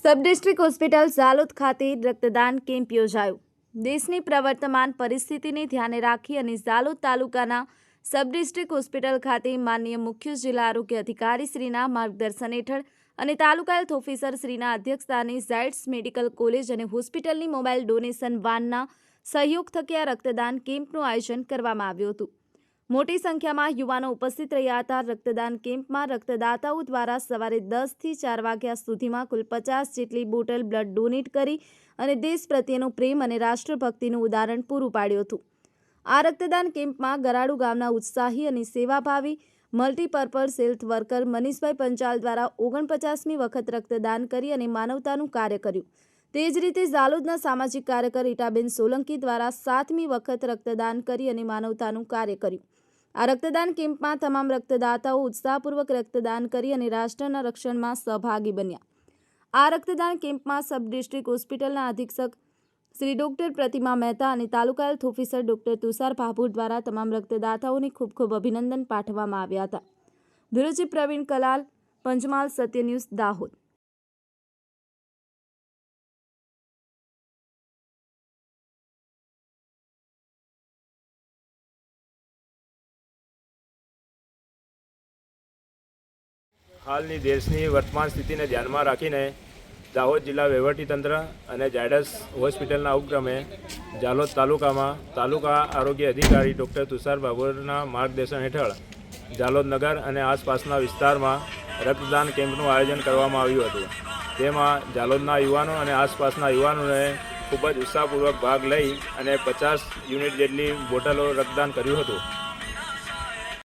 Sub district hospital Jhalod ખાતે રક્તદાન camp યોજાયો। દેશની પ્રવર્તમાન પરિસ્થિતિને ધ્યાને રાખી અને ઝાલોદ તાલુકાના સબ ડિસ્ટ્રિક્ટ હોસ્પિટલ ખાતે માનનીય મુખ્ય જિલ્લા આરોગ્ય અધિકારી શ્રીના માર્ગદર્શન હેઠળ અને તાલુકા હેલ્થ ઓફિસર શ્રીના અધ્યક્ષસ્થાને ઝાયડ્સ મેડિકલ કોલેજ અને હોસ્પિટલની મોબાઈલ ડોનેશન વાનના સહયોગ થકી આ રક્તદાન કેમ્પનું આયોજન કરવામાં આવ્યું હતું। મોટી સંખ્યામાં યુવાનો ઉપસ્થિત રહ્યા હતા। રક્તદાન કેમ્પમાં રક્તદાતાઓ દ્વારા સવારે 10 થી 4 વાગ્યા સુધીમાં કુલ 50 જેટલી બોટલ બ્લડ ડોનેટ કરી અને દેશ પ્રત્યેનો પ્રેમ અને રાષ્ટ્રભક્તિનું ઉદાહરણ પૂરું પાડ્યું હતું। આ રક્તદાન કેમ્પમાં ગરાડુ ગામના ઉત્સાહી અને સેવાભાવી મલ્ટીપર્પઝ હેલ્થ વર્કર મનીષભાઈ પંચાલ દ્વારા 49મી વખત રક્તદાન કરી અને માનવતાનું કાર્ય કર્યું। તે જ રીતે ઝાલોદના સામાજિક કાર્યકર રીટાબેન સોલંકી દ્વારા 7મી વખત રક્તદાન કરી અને માનવતાનું કાર્ય કર્યું। આ રક્તદાન કેમ્પમાં તમામ રક્તદાતાઓ ઉત્સાહપૂર્વક રક્તદાન કરી અને રાષ્ટ્રના રક્ષણમાં સહભાગી બન્યા। આ રક્તદાન કેમ્પમાં સબ ડિસ્ટ્રિક્ટ હોસ્પિટલના અધિક્ષક શ્રી ડૉક્ટર પ્રતિમા મહેતા અને taluka health officer doctor Tushar Bhabhor દ્વારા તમામ રક્તદાતાઓને ખૂબ ખૂબ અભિનંદન પાઠવવામાં આવ્યા હતા। Bureau chief Pravin Kalal, Panchmahal Satya news, Dahod. હાલની દેશની વર્તમાન સ્થિતિને ધ્યાનમાં રાખીને દાહોદ જિલ્લા વહીવટીતંત્ર અને ઝાયડસ હોસ્પિટલના ઉપક્રમે ઝાલોદ તાલુકામાં તાલુકા આરોગ્ય અધિકારી ડૉક્ટર તુષાર ભાભોરના માર્ગદર્શન હેઠળ ઝાલોદ નગર અને આસપાસના વિસ્તારમાં રક્તદાન કેમ્પનું આયોજન કરવામાં આવ્યું હતું। તેમાં ઝાલોદના યુવાનો અને આસપાસના યુવાનોએ ખૂબ જ ઉત્સાહપૂર્વક ભાગ લઈ અને 50 યુનિટ જેટલી બોટલો રક્તદાન કર્યું હતું।